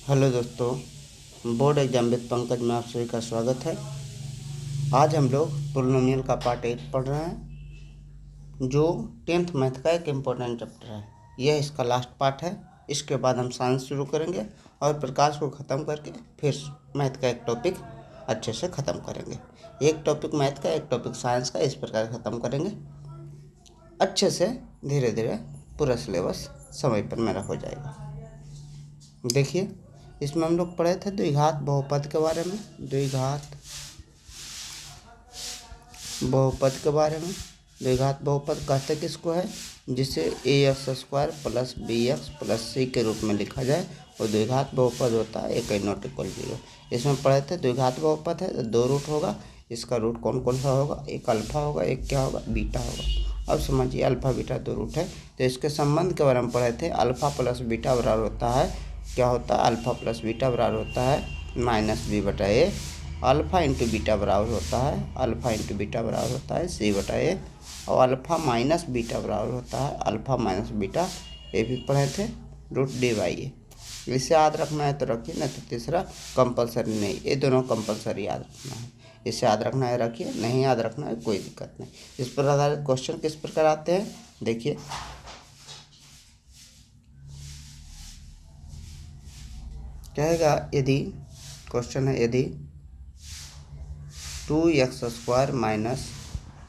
Hello दोस्तों, board exam with Pankaj में आप सभी का स्वागत है। आज हम लोग पोलिनोमियल का पार्ट 8 पढ़ रहे हैं, जो 10th मैथ का एक इम्पोर्टेंट चैप्टर है। यह इसका लास्ट पार्ट है। इसके बाद हम साइंस शुरू करेंगे और प्रकाश को ख़त्म करके फिर मैथ का एक टॉपिक अच्छे से ख़त्म करेंगे। एक टॉपिक मैथ का, एक टॉपिक साइंस का, इस प्रकार ख़त्म करेंगे अच्छे से। धीरे धीरे पूरा सिलेबस समय पर मेरा हो जाएगा। देखिए, इसमें हम लोग पढ़े थे द्विघात बहुपद के बारे में। द्विघात बहुपद के बारे में द्विघात बहुपद कहते किसको है? जिसे ax² plus bx plus c के रूप में लिखा जाए और द्विघात बहुपद होता है a नॉट इक्वल 0। इसमें पढ़े थे द्विघात बहुपद है तो 2 रूट होगा। इसका रूट कौन कौन सा होगा? एक अल्फा होगा, एक क्या होगा? बीटा होगा। अब समझिए, अल्फा बीटा 2 रूट है तो इसके संबंध के बारे में पढ़े थे। अल्फा प्लस बीटा बराबर होता है, क्या होता है? अल्फा प्लस बीटा बराबर होता है -b/a। अल्फा इंटू बीटा बराबर होता है, अल्फा इंटू बीटा बराबर होता है c/a। और अल्फा माइनस बीटा बराबर होता है अल्फा माइनस बीटा, ये भी पढ़े थे, √d/a। इसे याद रखना है तो रखिए, नहीं तो तीसरा कंपलसरी नहीं। ये दोनों कंपलसरी याद रखना है। इसे याद रखना है रखिए, नहीं याद रखना है कोई दिक्कत नहीं। इस पर आधारित क्वेश्चन किस प्रकार आते हैं देखिए। कहेगा यदि, क्वेश्चन है यदि 2x² माइनस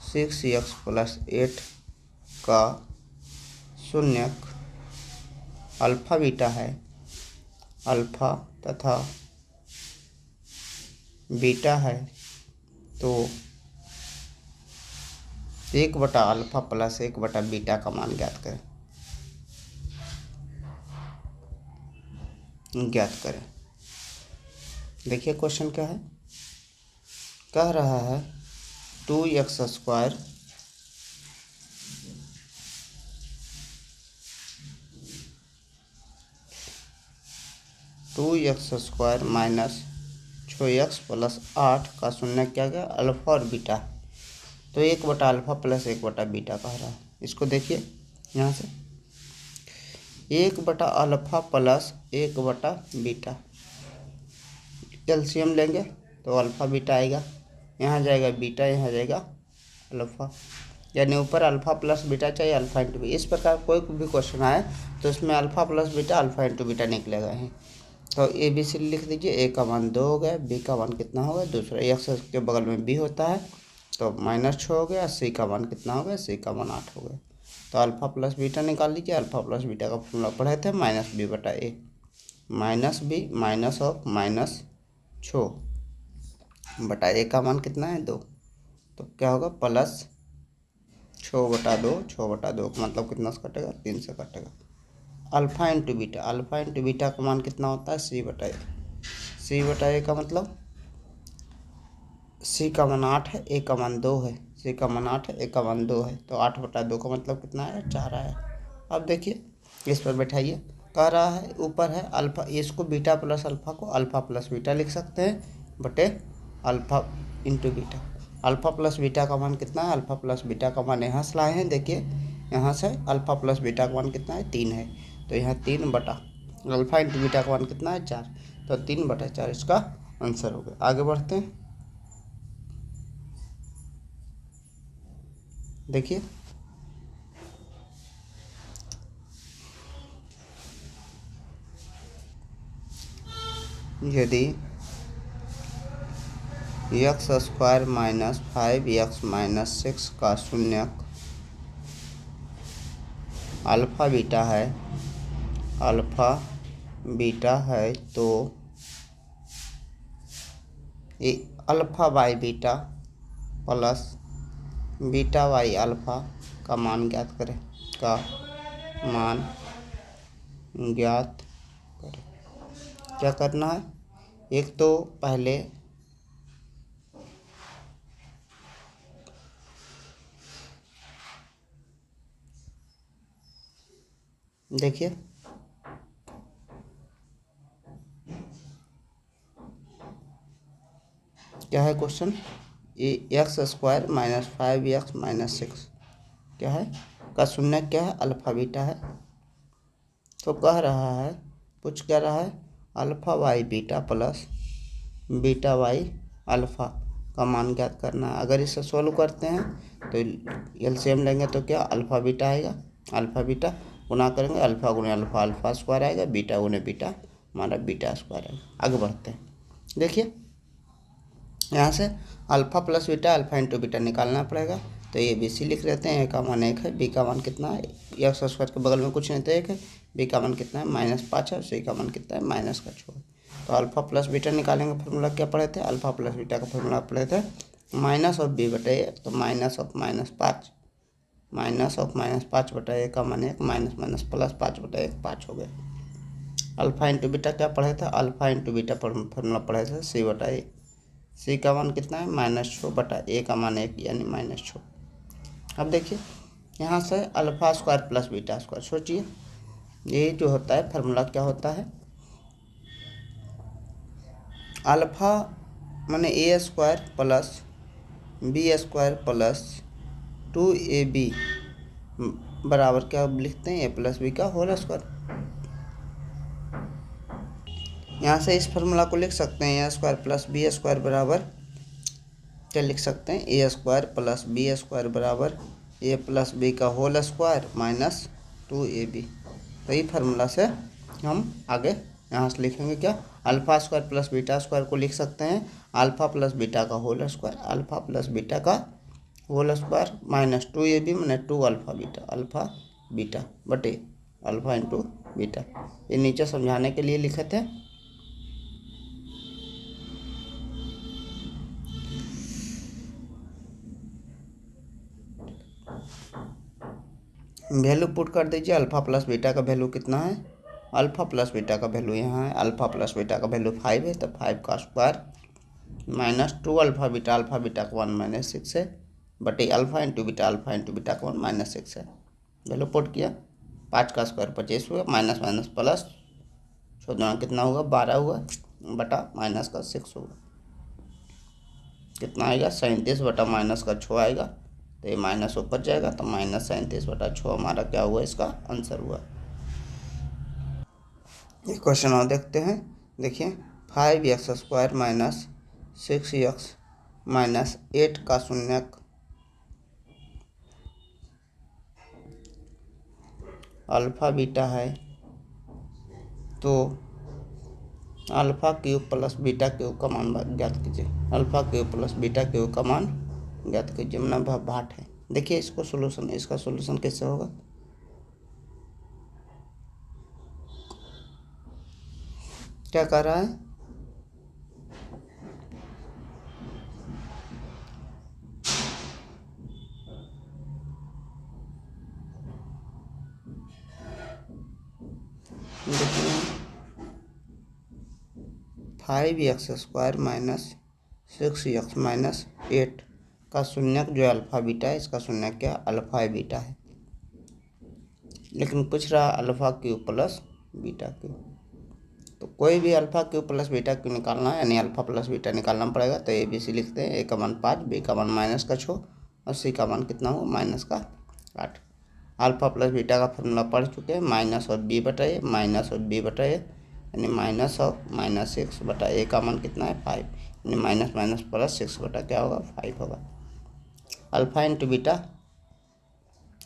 6x प्लस 8 का शून्यक अल्फा बीटा है, अल्फा तथा बीटा है, तो 1/अल्फा प्लस 1/बीटा का मान ज्ञात करें। देखिए क्वेश्चन क्या है, कह रहा है 2x² माइनस 6x प्लस 8 का शून्य क्या गया? अल्फा और बीटा। तो 1/अल्फा प्लस 1/बीटा कह रहा है। इसको देखिए यहाँ से, 1/अल्फा प्लस 1/बीटा, एलसीएम लेंगे तो अल्फा बीटा आएगा। यहाँ जाएगा बीटा, यहाँ जाएगा अल्फा, यानी ऊपर अल्फा प्लस बीटा चाहिए, अल्फा इंटू बीटा। इस प्रकार कोई भी क्वेश्चन आए तो उसमें alpha plus beta, alpha into beta निकलेगा ही। तो ABC लिख दीजिए। ए का मान 2 हो गया, बी का मान कितना होगा? दूसरा एक्स के बगल में बी होता है तो -6 हो गया। सी का मान कितना हो गया? सी का मान 8 हो गया। तो अल्फा प्लस बीटा निकाल लीजिए। अल्फा प्लस बीटा का फॉर्मूला पढ़े थे -b/a, -b minus of -6/a का मान कितना है? 2। तो क्या होगा? प्लस 6/2, 6/2 का मतलब कितना से कटेगा? 3 से कटेगा। Alpha into beta, alpha into beta का मान कितना होता है? c/a। c/a का मतलब c का मान 8 है, a का मान 2 है। c का मान 8 है, a का मान 2 है, तो 8/2 का मतलब कितना है? 4 आया। अब देखिए, इस पर बैठाइए। कह रहा है ऊपर है अल्फा, इसको बीटा प्लस अल्फा को अल्फा प्लस बीटा लिख सकते हैं बटे alpha into beta. Alpha plus beta का मान कितना है? अल्फा प्लस बीटा का मान यहाँ से लाए हैं, देखिए यहाँ से अल्फा प्लस बीटा का मान कितना है? 3 है। तो यहाँ 3 बटा अल्फा इंटू बीटा का मान कितना है? 4। तो 3/4 इसका आंसर हो गया। आगे बढ़ते हैं, देखिए यदि x² माइनस 5x माइनस 6 का शून्यक अल्फा बीटा है, अल्फा बीटा है, तो ये alpha by beta plus beta by alpha का मान ज्ञात करें। का मान ज्ञात करें। क्या करना है? एक तो पहले देखिए, क्या है question? x² minus 5x minus 6 क्या है? का शून्य क्या है? अल्फा बीटा है। तो कह रहा है, पूछ क्या रहा है? Alpha Y beta plus beta Y alpha का मान ज्ञात करना है। अगर इसे सोल्व करते हैं तो एलसीएम लेंगे तो क्या अल्फ़ा बीटा आएगा, अल्फ़ा बीटा गुना करेंगे अल्फ़ा गुने अल्फ़ा अल्फ़ा स्क्वायर आएगा, बीटा गुने बीटा हमारा बीटा स्क्वायर आएगा। आगे बढ़ते हैं, देखिए यहाँ से alpha plus beta alpha into beta निकालना पड़ेगा। तो ये बी सी लिख लेते हैं। ए का मान 1 है, बी का मान कितना है, एक्स स्क्वायर के बगल में कुछ नहीं तो 1 है, बी का मान कितना है -5 है, सी का मान कितना है -6। तो अल्फ़ा प्लस बीटा निकालेंगे, फार्मूला क्या पढ़े थे, अल्फ़ा प्लस बीटा का फार्मूला पढ़े थे माइनस ऑफ बी बटे ए, तो माइनस ऑफ -5 माइनस ऑफ -5 बटा ए का मान 1 माइनस माइनस प्लस 5 बटा 1 5 हो गया। अल्फ़ा इंटू बीटा क्या पढ़े थे, अल्फ़ा इंटू बीटा फार्मूला पढ़े थे सी बटा ए, सी का मान कितना है -6 बटा ए का मान 1 यानी -6। अब देखिए यहाँ से alpha square plus beta square, सोचिए ये जो होता है फार्मूला क्या होता है, अल्फ़ा माने a square plus b square plus 2ab बराबर क्या लिखते हैं, ए प्लस बी का होल स्क्वायर। यहाँ से इस फार्मूला को लिख सकते हैं a square plus b square बराबर क्या लिख सकते हैं, a square plus b square बराबर ए प्लस बी का होल स्क्वायर माइनस 2ab। तो ये फार्मूला से हम आगे यहाँ से लिखेंगे क्या, alpha square plus beta square को लिख सकते हैं अल्फ़ा प्लस बीटा का whole square, alpha plus beta का होल स्क्वायर माइनस 2ab मैंने 2 अल्फ़ा बीटा बटे अल्फ़ा इंटू बीटा। ये नीचे समझाने के लिए लिखे थे। वैल्यू पुट कर दीजिए, अल्फ़ा प्लस बीटा का वैल्यू कितना है, अल्फ़ा प्लस बीटा का वैल्यू यहाँ है, अल्फ़ा प्लस बीटा का वैल्यू 5 है, तो 5 का स्क्वायर माइनस 2 अल्फ़ा बीटा का वन -6 है बटे अल्फ़ा इंटू बीटा का वन -6 है। वैल्यू पुट किया, 5 का स्क्वायर 25 हुआ, माइनस माइनस प्लस 14 कितना होगा 12 हुआ बटा माइनस का 6 होगा, कितना आएगा 37 बटा माइनस का 6 आएगा। तो ये माइनस ऊपर जाएगा तो -37 बटा 6 हमारा क्या हुआ, इसका आंसर हुआ। ये क्वेश्चन और देखते हैं, देखिए 5x square minus 6x minus 8 का शून्यक अल्फ़ा बीटा है, तो alpha cube plus beta cube का मान ज्ञात कीजिए, alpha cube plus beta cube का मान ज्ञात कीजिए, मतलब भाट है। देखिए इसको सोल्यूशन, इसका सोल्यूशन कैसे होगा, क्या कर रहा है, देखिए 5x square minus 6x minus 8 का शून्यक जो अल्फ़ा बीटा है, इसका शून्यक क्या अल्फ़ा बीटा है, लेकिन पूछ रहा alpha cube plus beta cube. तो कोई भी alpha cube plus beta cube निकालना है यानी अल्फ़ा प्लस बीटा निकालना पड़ेगा। तो ए बी सी लिखते हैं, ए का मान 5, बी का मान -6 और सी का मान कितना होगा -8। अल्फ़ा प्लस बीटा का फॉर्मूला पढ़ चुके हैं, माइनस और बी बटा ए माइनस और बी बटा ए यानी माइनस ऑफ -6 बटा ए का मान कितना है 5 यानी माइनस माइनस प्लस 6 बटा क्या होगा 5 होगा। अल्फ़ा इंटू बीटा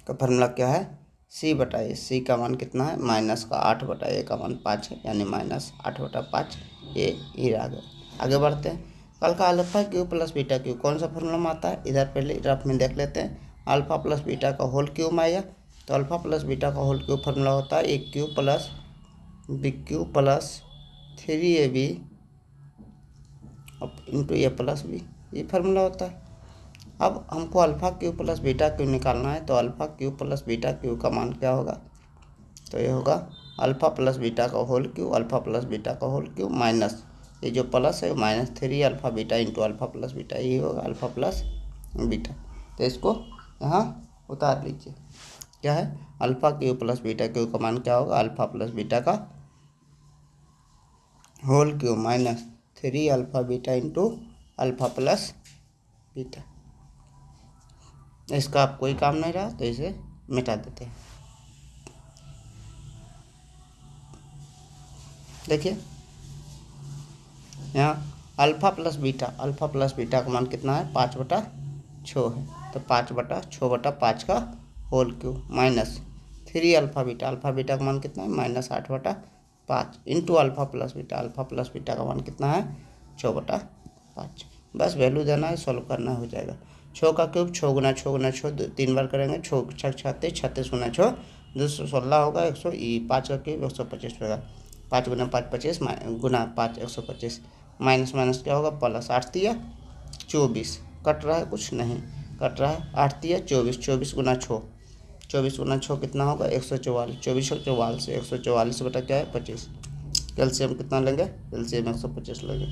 का फॉर्मूला क्या है, सी बटा ए, सी का मान कितना है -8 बटा ए का मान 5 है यानी -8 बटा 5। ये ही आ गया। आगे बढ़ते हैं, कल का alpha cube plus beta cube कौन सा फॉर्मूला में आता है, इधर पहले रफ में देख लेते हैं। अल्फ़ा प्लस बीटा का होल क्यूब में आएगा, तो अल्फ़ा प्लस बीटा का होल क्यूब फार्मूला होता है a cube plus b cube plus 3ab into a plus b, ये फार्मूला होता है। अब हमको alpha cube plus beta cube निकालना है, तो alpha cube plus beta cube का मान क्या होगा, तो ये होगा अल्फ़ा प्लस बीटा का whole cube, alpha plus beta का होल क्यूब माइनस ये जो प्लस है -3 alpha beta into alpha plus beta, ये होगा अल्फ़ा प्लस बीटा। तो इसको यहाँ उतार लीजिए, क्या है alpha cube plus beta cube का मान क्या होगा, अल्फ़ा प्लस बीटा का whole cube -3 alpha beta into alpha plus beta. इसका आप कोई काम नहीं रहा तो इसे मिटा देते हैं। देखिए यहाँ अल्फ़ा प्लस बीटा का मान कितना है 5/6 है, तो 5/6/5 का whole cube minus 3 alpha beta का मान कितना है -8/5 इंटू अल्फ़ा प्लस बीटा का मान कितना है 6/5। बस वैल्यू देना है, सॉल्व करना हो जाएगा। 6 का क्यूब 6 गुना 6 3 बार करेंगे, 6 36 36 गुना 6 216 होगा, 5 का क्यूब 125 होगा, 5 गुना 5 25 गुना 5 125 माइनस माइनस क्या होगा प्लस 8 तिया 24 कट रहा है, कुछ नहीं कट रहा है, 8 तिया 24 24 गुना 6 कितना होगा 144 24 से 144 बटा क्या है 25। कैल्शियम कितना लेंगे, कैल्शियम 125 लेंगे,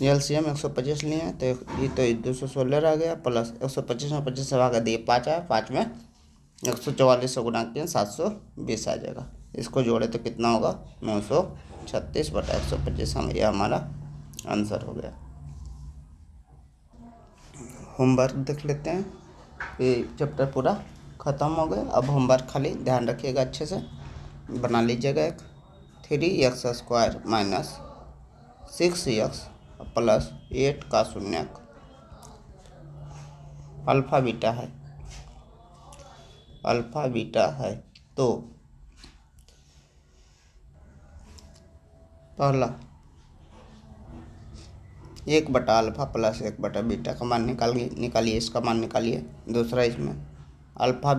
एलसीएम 125 लिए हैं तो ये तो 216 आ गया, प्लस 125 में 25 से भागा दिए 5 आया, 5 में 144 से गुणा किए 720 आ जाएगा। इसको जोड़े तो कितना होगा 936/125 हम, यह हमारा आंसर हो गया। होमवर्क देख लेते हैं, ये चैप्टर पूरा ख़त्म हो गया। अब होमवर्क खाली ध्यान रखिएगा, अच्छे से बना लीजिएगा। एक 3x² - 6x + 8 का शून्यक अल्फ़ा बीटा है तो पहला 1/α + 1/बीटा का मान निकालिए, इसका मान निकालिए। दूसरा इसमें alpha y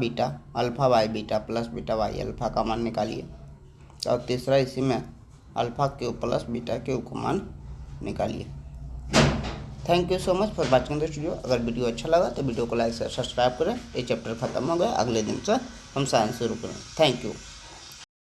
beta plus beta y alpha का मान निकालिए। और तीसरा इसी में alpha cube plus beta cube का मान निकालिए। Thank you so much for watching this video. अगर वीडियो अच्छा लगा तो वीडियो को लाइक से सब्सक्राइब करें। ये चैप्टर खत्म हो गया, अगले दिन से हम साइंस शुरू करें। Thank you.